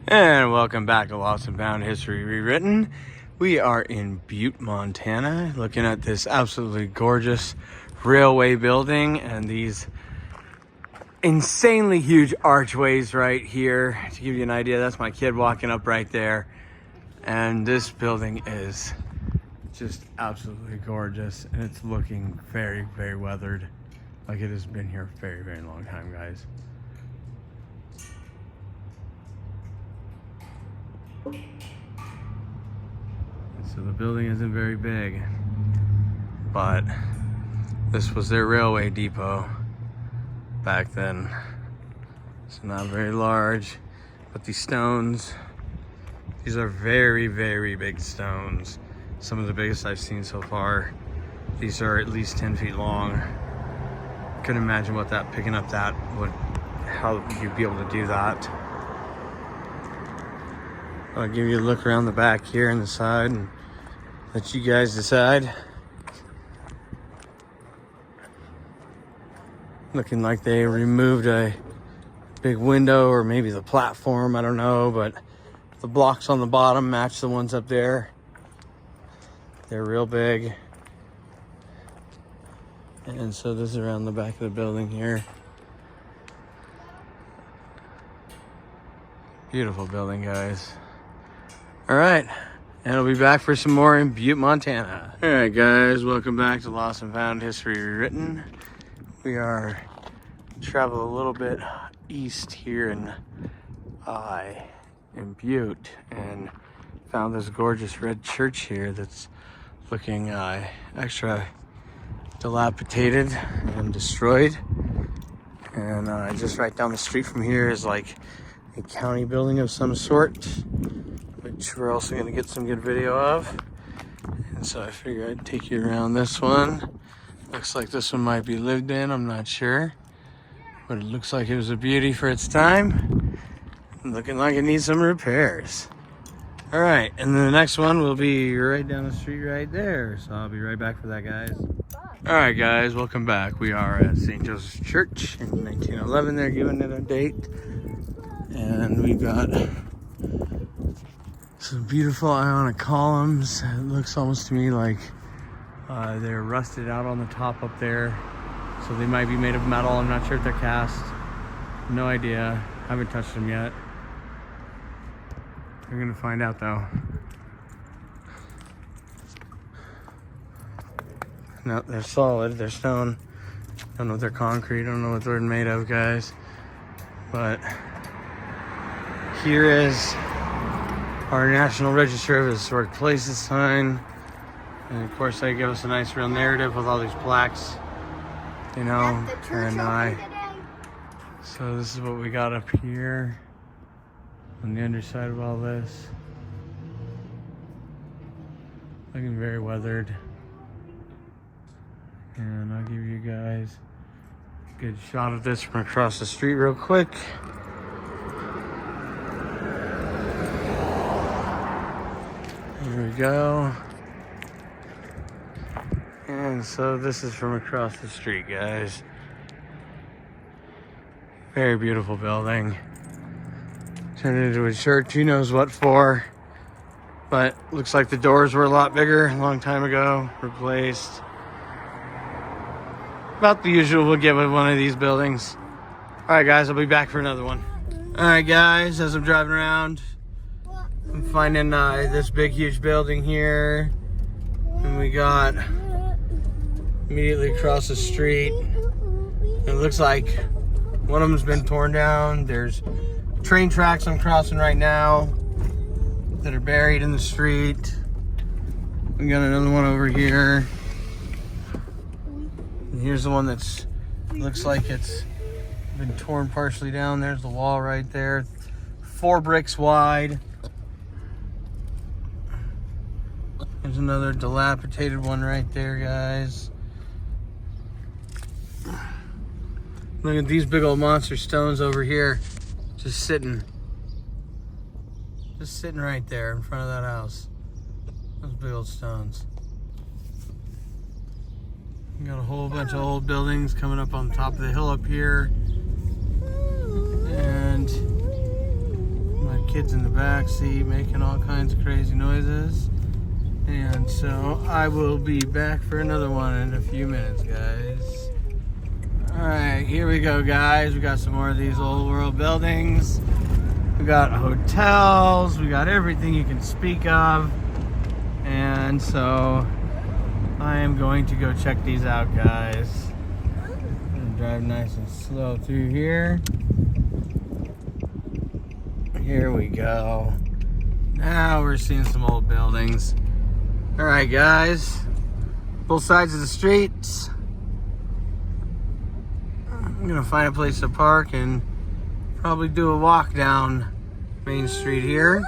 And welcome back to Lost and Found History Rewritten. We are in Butte, Montana, looking at this absolutely gorgeous railway building and these insanely huge archways right here. To give you an idea, that's my kid walking up right there. And this building is just absolutely gorgeous, and it's looking very, very weathered. Like it has been here a very, very long time, guys. So the building isn't very big, but this was their railway depot back then. It's not very large, but these stones, these are very, very big stones. Some of the biggest I've seen so far. These are at least 10 feet long. Couldn't imagine what that, picking up that would, how you'd be able to do that. I'll give you a look around the back here and the side and let you guys decide. Looking like they removed a big window or maybe the platform, I don't know, but the blocks on the bottom match the ones up there. They're real big. And so this is around the back of the building here. Beautiful building, guys. All right, and I'll be back for some more in Butte, Montana. All right, guys, welcome back to Lost and Found History Rewritten. We are travel a little bit east here in Butte, and found this gorgeous red church here that's looking extra dilapidated and destroyed. And just right down the street from here is like a county building of some sort, which we're also going to get some good video of. And so I figured I'd take you around this one. Looks like this one might be lived in, I'm not sure. But it looks like it was a beauty for its time. Looking like it needs some repairs. All right, and then the next one will be right down the street right there. So I'll be right back for that, guys. All right, guys, welcome back. We are at St. Joseph's Church in 1911. They're giving it a date. And we've got some beautiful Ionic columns. It looks almost to me like they're rusted out on the top up there. So they might be made of metal. I'm not sure if they're cast. No idea. Haven't touched them yet. We're gonna find out though. No, they're solid. They're stone. Don't know if they're concrete. Don't know what they're made of, guys. But here is our National Register of Historic Places sign. And of course they give us a nice real narrative with all these plaques, you know. And so this is what we got up here on the underside of all this. Looking very weathered. And I'll give you guys a good shot of this from across the street real quick. There we go. And so this is from across the street, guys. Very beautiful building. Turned into a church, who knows what for. But looks like the doors were a lot bigger a long time ago, replaced. About the usual we'll get with one of these buildings. All right, guys, I'll be back for another one. All right, guys, as I'm driving around, I'm finding this big, huge building here. And we got immediately across the street. It looks like one of them's been torn down. There's train tracks I'm crossing right now that are buried in the street. We got another one over here. And here's the one that's looks like it's been torn partially down. There's the wall right there. 4 bricks wide. There's another dilapidated one right there, guys. Look at these big old monster stones over here. Just sitting right there in front of that house. Those big old stones. We got a whole bunch of old buildings coming up on top of the hill up here. And my kids in the back seat making all kinds of crazy noises. And so I will be back for another one in a few minutes, guys. Alright, here we go, guys. We got some more of these old world buildings. We got hotels. We got everything you can speak of. And so I am going to go check these out, guys. I'm gonna drive nice and slow through here. Here we go. Now we're seeing some old buildings. Alright, guys. Both sides of the streets. I'm gonna find a place to park and probably do a walk down Main Street here.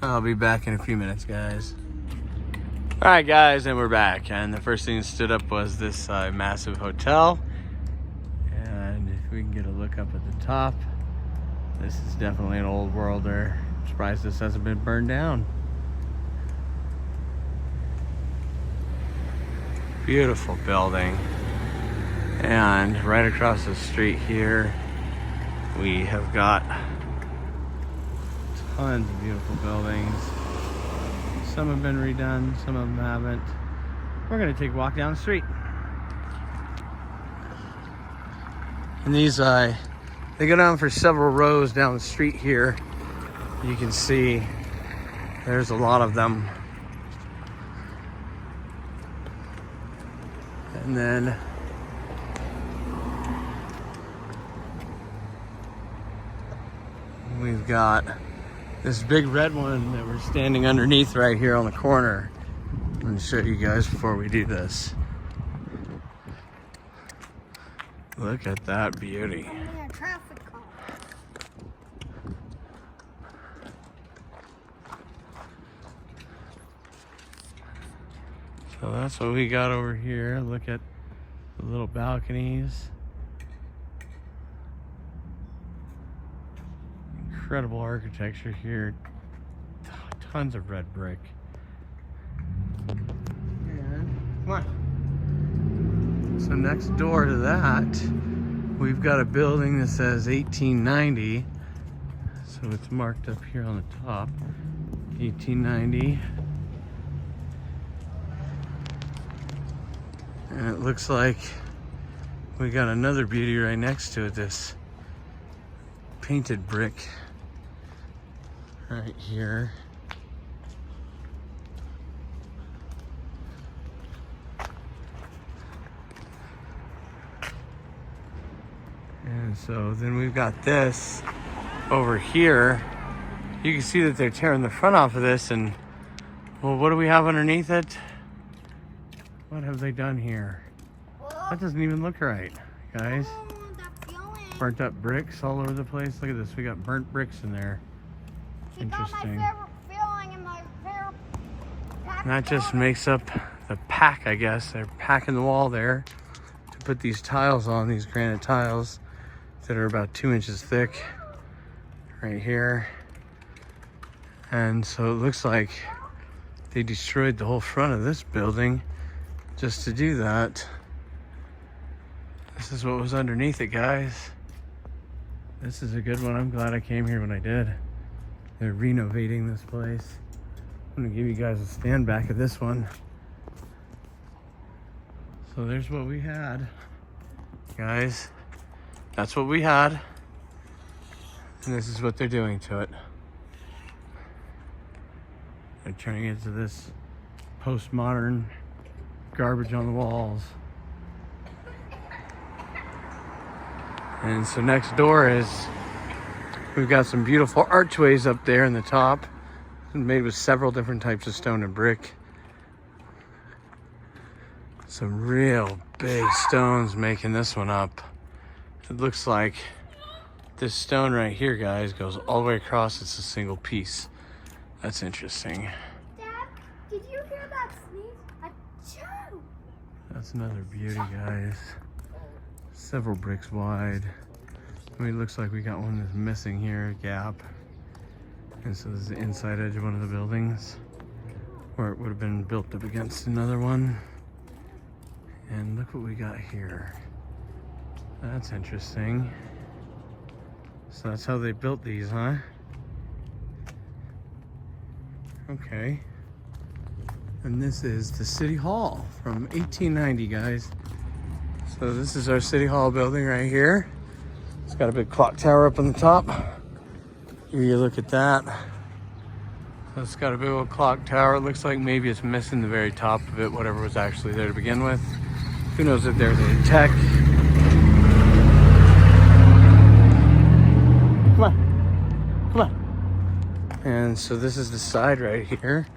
I'll be back in a few minutes, guys. Alright, guys, and we're back. And the first thing that stood up was this massive hotel. And if we can get a look up at the top, this is definitely an old worlder. I'm surprised this hasn't been burned down. Beautiful building. And right across the street here, we have got tons of beautiful buildings. Some have been redone, some of them haven't. We're gonna take a walk down the street. And these, they go down for several rows down the street here. You can see there's a lot of them. And then we've got this big red one that we're standing underneath right here on the corner. I'm going to show you guys before we do this. Look at that beauty. So that's what we got over here. Look at the little balconies. Incredible architecture here. Tons of red brick. And come on. So next door to that, we've got a building that says 1890. So it's marked up here on the top. 1890. And it looks like we got another beauty right next to it, this painted brick right here. And so then we've got this over here. You can see that they're tearing the front off of this, and well, what do we have underneath it? What have they done here? That doesn't even look right, guys. Burnt up bricks all over the place. Look at this. We got burnt bricks in there. Interesting. And that just makes up the pack, I guess. They're packing the wall there to put these tiles on, these granite tiles that are about 2 inches thick right here. And so it looks like they destroyed the whole front of this building just to do that. This is what was underneath it, guys. This is a good one. I'm glad I came here when I did. They're renovating this place. I'm gonna give you guys a stand back of this one. So there's what we had, guys. That's what we had. And this is what they're doing to it. They're turning it into this postmodern garbage on the walls. And so next door is, we've got some beautiful archways up there in the top, made with several different types of stone and brick. Some real big stones making this one up. It looks like this stone right here, guys, goes all the way across. It's a single piece. That's interesting. Dad, did you hear that sneeze? Achoo! That's another beauty, guys. Several bricks wide. I mean, it looks like we got one that's missing here, a gap. And so this is the inside edge of one of the buildings where it would have been built up against another one. And look what we got here. That's interesting. So that's how they built these, huh? Okay. And this is the City Hall from 1890, guys. So this is our City Hall building right here. It's got a big clock tower up on the top. Here you look at that. So it's got a big old clock tower. It looks like maybe it's missing the very top of it, whatever was actually there to begin with. Who knows if there's any tech. Come on, come on. And so this is the side right here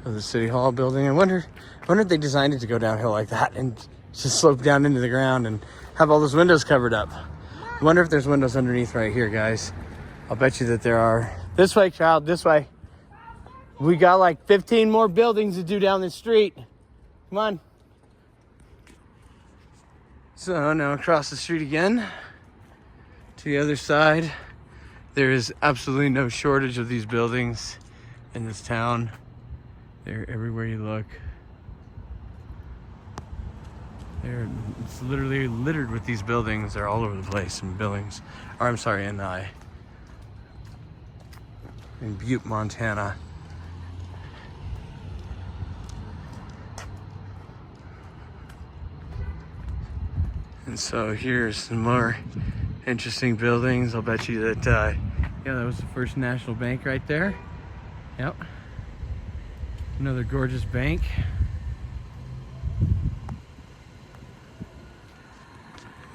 of the City Hall building. I wonder if they designed it to go downhill like that and just slope down into the ground and have all those windows covered up. I wonder if there's windows underneath right here, guys. I'll bet you that there are. This way, child, this way. We got like 15 more buildings to do down the street. Come on. So now across the street again to the other side. There is absolutely no shortage of these buildings in this town. They're everywhere you look. It's literally littered with these buildings. They're all over the place in Billings, or I'm sorry, in Butte, Montana. And so here's some more interesting buildings. I'll bet you that, yeah, that was the First National Bank right there. Yep. Another gorgeous bank.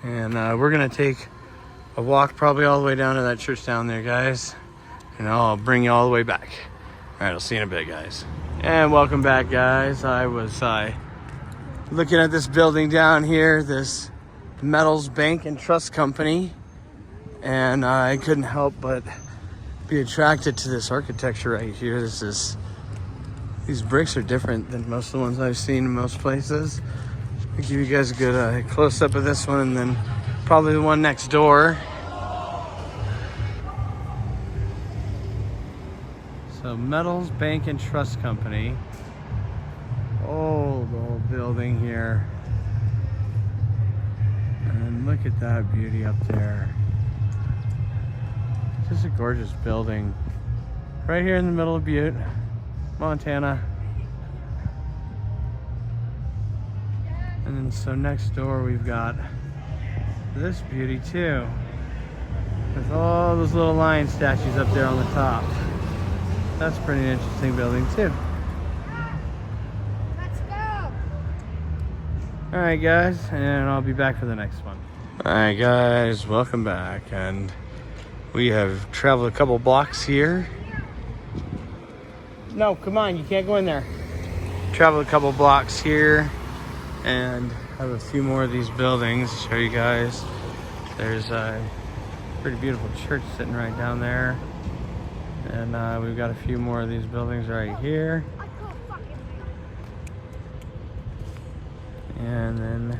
And we're gonna take a walk probably all the way down to that church down there, guys. And I'll bring you all the way back. All right, I'll see you in a bit, guys. And welcome back, guys. I was looking at this building down here, this Metals Bank and Trust Company, and I couldn't help but be attracted to this architecture right here. These bricks are different than most of the ones I've seen in most places. I'll give you guys a good close-up of this one, and then probably the one next door. So Metals Bank and Trust Company. Old building here. And look at that beauty up there. Just a gorgeous building. Right here in the middle of Butte, Montana. And then so next door we've got this beauty too. With all those little lion statues up there on the top. That's a pretty interesting building too. Let's go. Alright guys, and I'll be back for the next one. Alright guys, welcome back. And we have traveled a couple blocks here. No, come on, you can't go in there. Traveled a couple blocks here and have a few more of these buildings to show you guys. There's a pretty beautiful church sitting right down there. And we've got a few more of these buildings right here. And then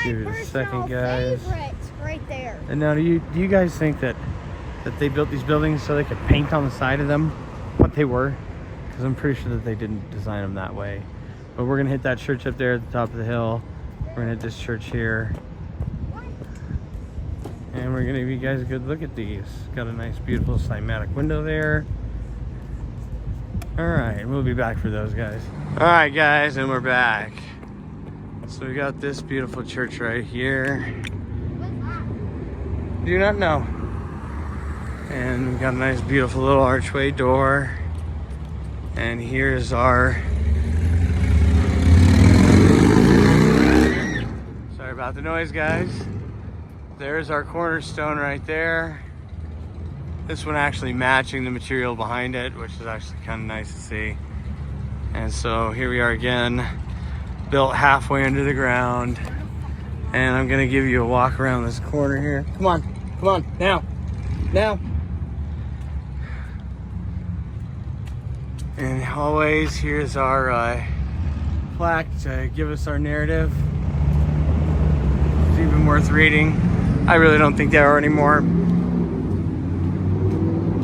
give it a second, guys. Right there. And now, do you guys think that they built these buildings so they could paint on the side of them what they were? Because I'm pretty sure that they didn't design them that way. But we're gonna hit that church up there at the top of the hill. We're gonna hit this church here. And we're gonna give you guys a good look at these. Got a nice, beautiful cymatic window there. All right, we'll be back for those, guys. All right, guys, and we're back. So we got this beautiful church right here. Do not know. And we got a nice, beautiful little archway door. And here's our... Sorry about the noise, guys. There's our cornerstone right there. This one actually matching the material behind it, which is actually kind of nice to see. And so here we are again, built halfway under the ground. And I'm gonna give you a walk around this corner here. Come on, now. And always, here's our plaque to give us our narrative. It's even worth reading. I really don't think there are anymore.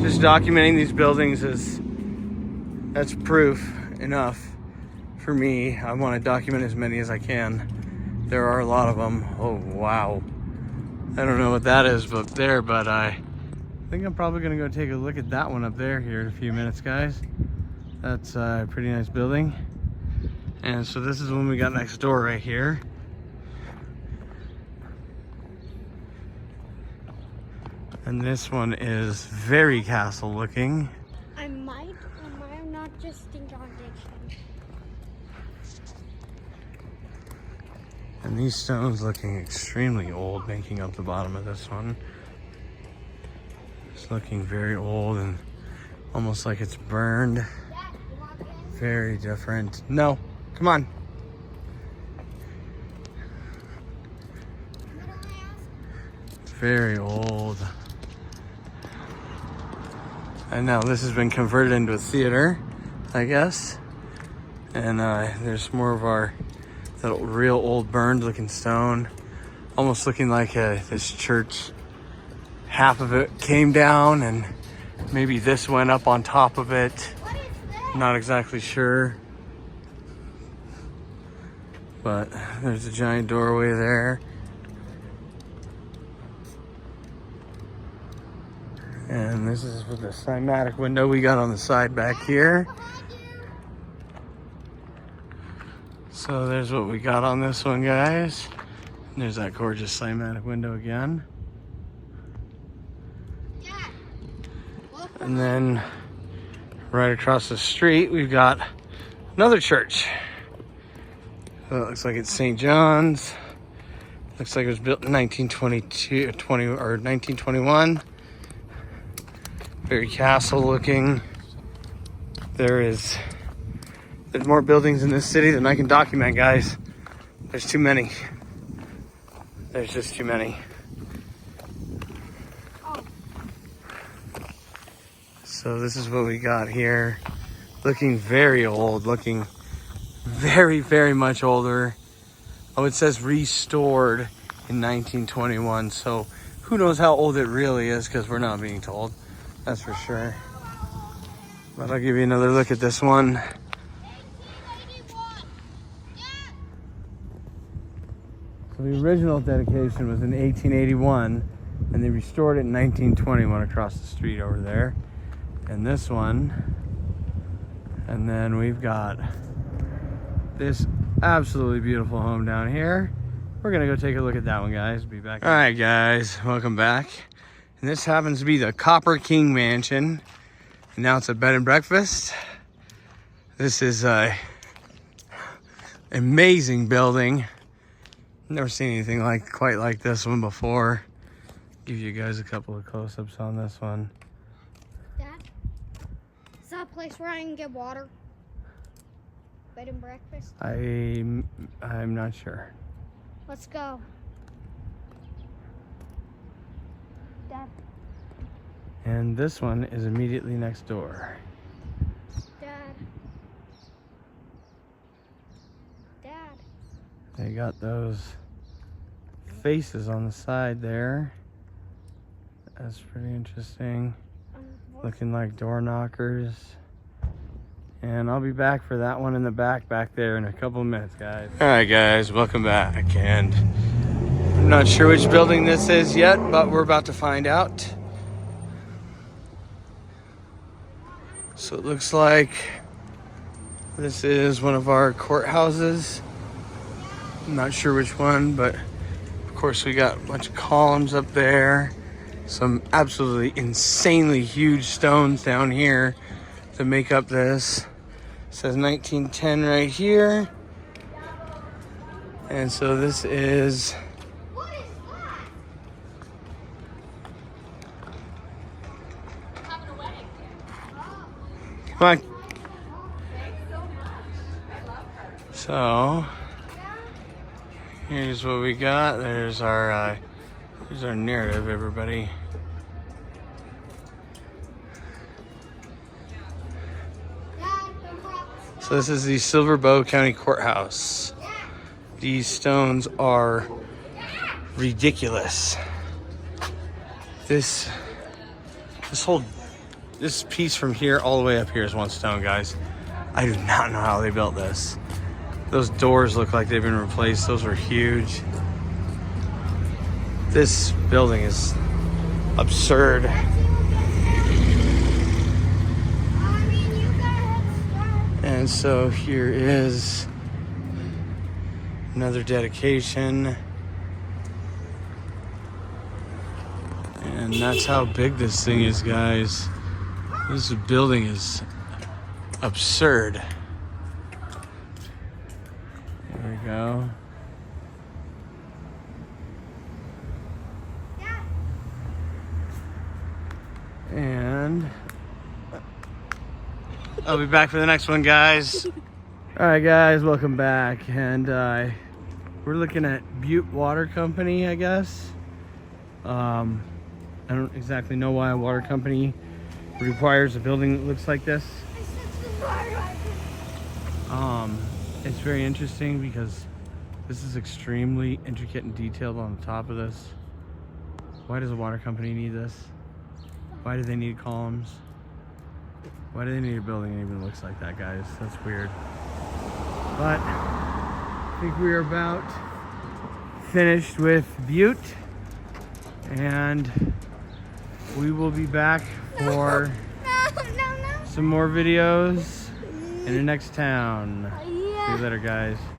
Just documenting these buildings that's proof enough for me. I want to document as many as I can. There are a lot of them. Oh, wow. I don't know what that is up there, but I think I'm probably gonna go take a look at that one up there here in a few minutes, guys. That's a pretty nice building. And so this is the one we got next door right here. And this one is very castle looking. I might not just think on diction. And these stones looking extremely old, making up the bottom of this one. It's looking very old and almost like it's burned. Dad, you want in? Very different. No, come on. What did I ask? It's very old. And now this has been converted into a theater, I guess. And there's more of that real old burned looking stone. Almost looking like this church. Half of it came down and maybe this went up on top of it. What is this? Not exactly sure. But there's a giant doorway there. And this is with the cymatic window we got on the side back here. So there's what we got on this one, guys. And there's that gorgeous cymatic window again. Dad, look. And then right across the street, we've got another church. So it looks like it's St. John's. Looks like it was built in 1921. Very castle looking. There's more buildings in this city than I can document, guys. There's too many. There's just too many. So this is what we got here. Looking very old, looking very, very much older. Oh, it says restored in 1921. So who knows how old it really is, because we're not being told. That's for sure. But I'll give you another look at this one. 1881. So the original dedication was in 1881, and they restored it in 1921 across the street over there. And this one, and then we've got this absolutely beautiful home down here. We're gonna go take a look at that one, guys. Be back. All right, guys, welcome back. And this happens to be the Copper King Mansion. And now it's a bed and breakfast. This is a amazing building. Never seen anything quite like this one before. Give you guys a couple of close-ups on this one. Dad, is that a place where I can get water? Bed and breakfast? I'm not sure. Let's go. Dad. And this one is immediately next door. Dad. Dad. They got those faces on the side there. That's pretty interesting. Looking like door knockers. And I'll be back for that one in the back there in a couple of minutes, guys. All right, guys, welcome back. And I'm not sure which building this is yet, but we're about to find out. So it looks like this is one of our courthouses. I'm not sure which one, but of course we got a bunch of columns up there. Some absolutely insanely huge stones down here to make up this. It says 1910 right here. And so this is What is that? Having a wedding. come on. So here's what we got. There's our narrative, everybody. So this is the Silver Bow County Courthouse. These stones are ridiculous. This piece from here all the way up here is one stone, guys. I do not know how they built this. Those doors look like they've been replaced. Those are huge. This building is absurd. And so here is another dedication. And that's how big this thing is, guys. This building is absurd. There we go. And I'll be back for the next one, guys. All right, guys, welcome back. And we're looking at Butte Water Company, I guess. I don't exactly know why a water company requires a building that looks like this. It's very interesting because this is extremely intricate and detailed on the top of this. Why does a water company need this? Why do they need columns? Why do they need a building that even looks like that, guys? That's weird. But I think we are about finished with Butte, and we will be back for some more videos in the next town. See you later, guys.